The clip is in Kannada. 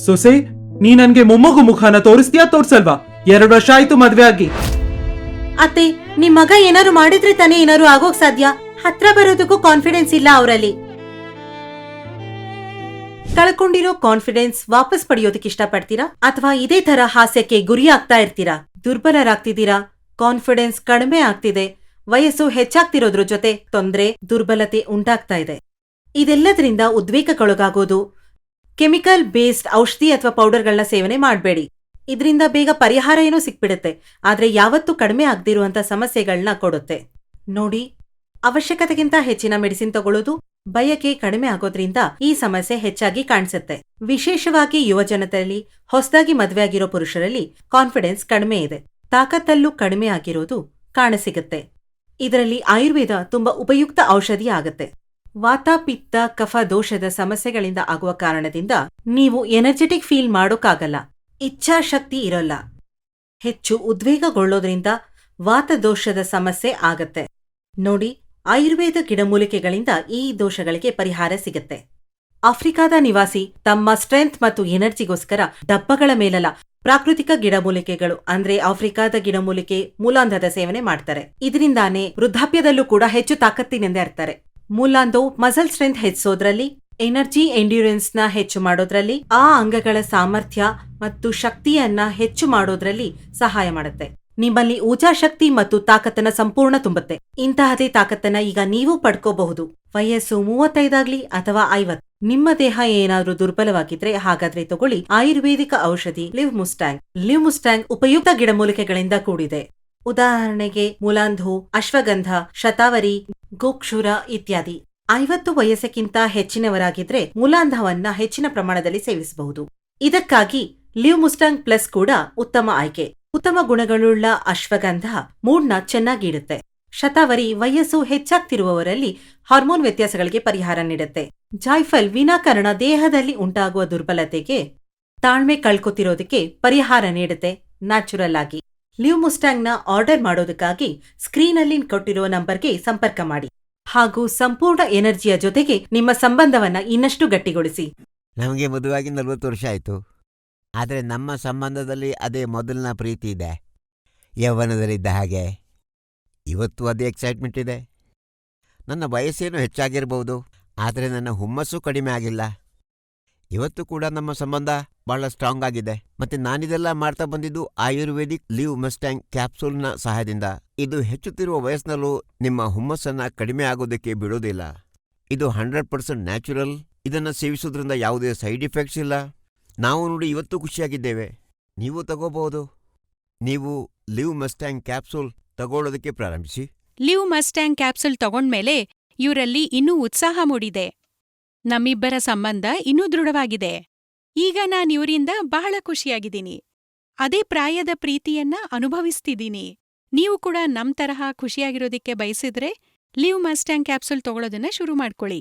ಸೊಸೆ, ನೀ ನನ್ಗೆ ಮೊಮ್ಮಗು ಮುಖನ ತೋರಿಸ್ತೀಯಾ ತೋರ್ಸಲ್ವಾ? 2 ವರ್ಷ ಆಯ್ತು ಮದ್ವೆ ಆಗಿ. ಅತ್ತೆ, ನಿಮ್ ಮಗ ಏನಾರು ಮಾಡಿದ್ರೆ ತಾನೇ ಏನಾರು ಆಗೋಕ್ ಸಾಧ್ಯ. ಹತ್ರ ಬರೋದಕ್ಕೂ ಕಾನ್ಫಿಡೆನ್ಸ್ ಇಲ್ಲ ಅವರಲ್ಲಿ. ಕಳ್ಕೊಂಡಿರೋ ಕಾನ್ಫಿಡೆನ್ಸ್ ವಾಪಸ್ ಪಡೆಯೋದಕ್ಕೆ ಇಷ್ಟಪಡ್ತೀರಾ ಅಥವಾ ಇದೇ ತರ ಹಾಸ್ಯಕ್ಕೆ ಗುರಿ ಆಗ್ತಾ ಇರ್ತೀರಾ? ದುರ್ಬಲರಾಗ್ತಿದ್ದೀರಾ, ಕಾನ್ಫಿಡೆನ್ಸ್ ಕಡಿಮೆ ಆಗ್ತಿದೆ, ವಯಸ್ಸು ಹೆಚ್ಚಾಗ್ತಿರೋದ್ರ ಜೊತೆ ತೊಂದ್ರೆ, ದುರ್ಬಲತೆ ಉಂಟಾಗ್ತಾ ಇದೆ. ಇದೆಲ್ಲದರಿಂದ ಉದ್ವೇಗಕ್ಕೊಳಗಾಗೋದು. ಕೆಮಿಕಲ್ ಬೇಸ್ಡ್ ಔಷಧಿ ಅಥವಾ ಪೌಡರ್ಗಳನ್ನ ಸೇವನೆ ಮಾಡಬೇಡಿ. ಇದರಿಂದ ಬೇಗ ಪರಿಹಾರ ಏನೋ ಸಿಕ್ಬಿಡುತ್ತೆ, ಆದ್ರೆ ಯಾವತ್ತೂ ಕಡಿಮೆ ಆಗದಿರುವಂತ ಸಮಸ್ಯೆಗಳನ್ನ ಕೊಡುತ್ತೆ. ನೋಡಿ, ಅವಶ್ಯಕತೆಗಿಂತ ಹೆಚ್ಚಿನ ಮೆಡಿಸಿನ್ ತಗೊಳ್ಳೋದು ಬಯಕೆ ಕಡಿಮೆ ಆಗೋದ್ರಿಂದ ಈ ಸಮಸ್ಯೆ ಹೆಚ್ಚಾಗಿ ಕಾಣಿಸುತ್ತೆ. ವಿಶೇಷವಾಗಿ ಯುವಜನತೆಯಲ್ಲಿ, ಹೊಸದಾಗಿ ಮದುವೆ ಆಗಿರೋ ಪುರುಷರಲ್ಲಿ ಕಾನ್ಫಿಡೆನ್ಸ್ ಕಡಿಮೆ ಇದೆ, ತಾಕತ್ತಲ್ಲೂ ಕಡಿಮೆ ಆಗಿರೋದು ಕಾಣಸಿಗುತ್ತೆ. ಇದರಲ್ಲಿ ಆಯುರ್ವೇದ ತುಂಬಾ ಉಪಯುಕ್ತ ಔಷಧಿ ಆಗತ್ತೆ. ವಾತ, ಪಿತ್ತ, ಕಫ ದೋಷದ ಸಮಸ್ಯೆಗಳಿಂದ ಆಗುವ ಕಾರಣದಿಂದ ನೀವು ಎನರ್ಜೆಟಿಕ್ ಫೀಲ್ ಮಾಡೋಕ್ಕಾಗಲ್ಲ, ಇಚ್ಛಾಶಕ್ತಿ ಇರೋಲ್ಲ, ಹೆಚ್ಚು ಉದ್ವೇಗಗೊಳ್ಳೋದ್ರಿಂದ ವಾತದೋಷದ ಸಮಸ್ಯೆ ಆಗತ್ತೆ. ನೋಡಿ, ಆಯುರ್ವೇದ ಗಿಡಮೂಲಿಕೆಗಳಿಂದ ಈ ದೋಷಗಳಿಗೆ ಪರಿಹಾರ ಸಿಗತ್ತೆ. ಆಫ್ರಿಕಾದ ನಿವಾಸಿ ತಮ್ಮ ಸ್ಟ್ರೆಂತ್ ಮತ್ತು ಎನರ್ಜಿಗೋಸ್ಕರ ಡಬ್ಬಗಳ ಮೇಲಲ್ಲ, ಪ್ರಾಕೃತಿಕ ಗಿಡಮೂಲಿಕೆಗಳು ಅಂದ್ರೆ ಆಫ್ರಿಕಾದ ಗಿಡಮೂಲಿಕೆ ಮೂಲಾಂಧದ ಸೇವನೆ ಮಾಡ್ತಾರೆ. ಇದರಿಂದಾನೇ ವೃದ್ಧಾಪ್ಯದಲ್ಲೂ ಕೂಡ ಹೆಚ್ಚು ತಾಕತ್ತಿನಿಂದ ಇರ್ತಾರೆ. ಮೂಲಾಂಧೋ ಮಸಲ್ ಸ್ಟ್ರೆಂತ್ ಹೆಚ್ಚಿಸೋದ್ರಲ್ಲಿ, ಎನರ್ಜಿ ಎಂಡ್ಯೂರೆನ್ಸ್ ನ ಹೆಚ್ಚು ಮಾಡೋದ್ರಲ್ಲಿ, ಆ ಅಂಗಗಳ ಸಾಮರ್ಥ್ಯ ಮತ್ತು ಶಕ್ತಿಯನ್ನ ಹೆಚ್ಚು ಮಾಡೋದ್ರಲ್ಲಿ ಸಹಾಯ ಮಾಡುತ್ತೆ. ನಿಮ್ಮಲ್ಲಿ ಊರ್ಜಾಶಕ್ತಿ ಮತ್ತು ತಾಕತ್ತನ್ನ ಸಂಪೂರ್ಣ ತುಂಬುತ್ತೆ. ಇಂತಹದೇ ತಾಕತ್ತನ್ನ ಈಗ ನೀವು ಪಡ್ಕೋಬಹುದು. ವಯಸ್ಸು 35 ಆಗ್ಲಿ ಅಥವಾ 50. ನಿಮ್ಮ ದೇಹ ಏನಾದ್ರೂ ದುರ್ಬಲವಾಗಿದ್ರೆ ಹಾಗಾದ್ರೆ ತಗೊಳ್ಳಿ ಆಯುರ್ವೇದಿಕ ಔಷಧಿ ಲಿವ್ ಮುಸ್ಟ್ಯಾಂಗ್. ಲಿವ್ ಮುಸ್ಟ್ಯಾಂಗ್ ಉಪಯುಕ್ತ ಗಿಡಮೂಲಿಕೆಗಳಿಂದ ಕೂಡಿದೆ. ಉದಾಹರಣೆಗೆ ಮುಲಾಂಧು, ಅಶ್ವಗಂಧ, ಶತಾವರಿ, ಗೋಕ್ಷುರ ಇತ್ಯಾದಿ. 50 ವಯಸ್ಸಕ್ಕಿಂತ ಹೆಚ್ಚಿನವರಾಗಿದ್ರೆ ಮುಲಾಂಧವನ್ನ ಹೆಚ್ಚಿನ ಪ್ರಮಾಣದಲ್ಲಿ ಸೇವಿಸಬಹುದು. ಇದಕ್ಕಾಗಿ ಲಿವ್ ಮುಸ್ಟ್ಯಾಂಗ್ ಪ್ಲಸ್ ಕೂಡ ಉತ್ತಮ ಆಯ್ಕೆ. ಉತ್ತಮ ಗುಣಗಳುಳ್ಳ ಅಶ್ವಗಂಧ ಮೂಡ್ನ ಚೆನ್ನಾಗಿಡುತ್ತೆ. ಶತಾವರಿ ವಯಸ್ಸು ಹೆಚ್ಚಾಗ್ತಿರುವವರಲ್ಲಿ ಹಾರ್ಮೋನ್ ವ್ಯತ್ಯಾಸಗಳಿಗೆ ಪರಿಹಾರ ನೀಡುತ್ತೆ. ಜಾಯ್ಫಲ್ ವಿನಾಕಾರಣ ದೇಹದಲ್ಲಿ ಉಂಟಾಗುವ ದುರ್ಬಲತೆಗೆ, ತಾಳ್ಮೆ ಕಳ್ಕೊತಿರೋದಕ್ಕೆ ಪರಿಹಾರ ನೀಡುತ್ತೆ ನ್ಯಾಚುರಲ್ ಆಗಿ. ಲಿವ್ ಮುಸ್ಟ್ಯಾಂಗ್ನ ಆರ್ಡರ್ ಮಾಡೋದಕ್ಕಾಗಿ ಸ್ಕ್ರೀನಲ್ಲಿ ಕೊಟ್ಟಿರುವ ನಂಬರ್ಗೆ ಸಂಪರ್ಕ ಮಾಡಿ ಹಾಗೂ ಸಂಪೂರ್ಣ ಎನರ್ಜಿಯ ಜೊತೆಗೆ ನಿಮ್ಮ ಸಂಬಂಧವನ್ನ ಇನ್ನಷ್ಟು ಗಟ್ಟಿಗೊಳಿಸಿ. ನಮಗೆ ಮದುವಾಗಿ 40 ವರ್ಷ ಆಯಿತು, ಆದರೆ ನಮ್ಮ ಸಂಬಂಧದಲ್ಲಿ ಅದೇ ಮೊದಲಿನ ಪ್ರೀತಿ ಇದೆ, ಯೌವನದಲ್ಲಿದ್ದ ಹಾಗೆ. ಇವತ್ತು ಅದೇ ಎಕ್ಸೈಟ್ಮೆಂಟ್ ಇದೆ. ನನ್ನ ವಯಸ್ಸೇನು ಹೆಚ್ಚಾಗಿರ್ಬೋದು, ಆದರೆ ನನ್ನ ಹುಮ್ಮಸ್ಸು ಕಡಿಮೆ ಆಗಿಲ್ಲ. ಇವತ್ತು ಕೂಡ ನಮ್ಮ ಸಂಬಂಧ ಭಾಳ ಸ್ಟ್ರಾಂಗ್ ಆಗಿದೆ. ಮತ್ತು ನಾನಿದೆಲ್ಲ ಮಾಡ್ತಾ ಬಂದಿದ್ದು ಆಯುರ್ವೇದಿಕ್ ಲಿವ್ ಮಸ್ಟ್ಯಾಂಗ್ ಕ್ಯಾಪ್ಸೂಲ್ನ ಸಹಾಯದಿಂದ. ಇದು ಹೆಚ್ಚುತ್ತಿರುವ ವಯಸ್ಸಿನಲ್ಲೂ ನಿಮ್ಮ ಹುಮ್ಮಸ್ಸನ್ನು ಕಡಿಮೆ ಆಗೋದಕ್ಕೆ ಬಿಡೋದಿಲ್ಲ. ಇದು 100% ನ್ಯಾಚುರಲ್. ಇದನ್ನು ಸೇವಿಸೋದ್ರಿಂದ ಯಾವುದೇ ಸೈಡ್ ಎಫೆಕ್ಟ್ಸ್ ಇಲ್ಲ. ನಾವು ನೋಡಿ ಇವತ್ತು ಖುಷಿಯಾಗಿದ್ದೇವೆ. ನೀವು ತಗೋಬಹುದು. ನೀವು ಲಿವ್ ಮಸ್ಟ್ಯಾಂಗ್ ಕ್ಯಾಪ್ಸೂಲ್ ತಗೊಳ್ಳೋದಕ್ಕೆ ಪ್ರಾರಂಭಿಸಿ. ಲಿವ್ ಮಸ್ಟ್ಯಾಂಗ್ ಕ್ಯಾಪ್ಸೂಲ್ ತಗೊಂಡ್ಮೇಲೆ ಇವರಲ್ಲಿ ಇನ್ನೂ ಉತ್ಸಾಹ ಮೂಡಿದೆ. ನಮ್ಮಿಬ್ಬರ ಸಂಬಂಧ ಇನ್ನೂ ದೃಢವಾಗಿದೆ. ಈಗ ನಾನಿವರಿಂದ ಬಹಳ ಖುಷಿಯಾಗಿದ್ದೀನಿ. ಅದೇ ಪ್ರಾಯದ ಪ್ರೀತಿಯನ್ನ ಅನುಭವಿಸ್ತಿದ್ದೀನಿ. ನೀವು ಕೂಡ ನಮ್ ತರಹ ಖುಷಿಯಾಗಿರೋದಿಕ್ಕೆ ಬಯಸಿದ್ರೆ ಲಿವ್ ಮಸ್ಟ್ಯಾಂಗ್ ಕ್ಯಾಪ್ಸೂಲ್ ತಗೊಳ್ಳೋದನ್ನ ಶುರು ಮಾಡ್ಕೊಳ್ಳಿ.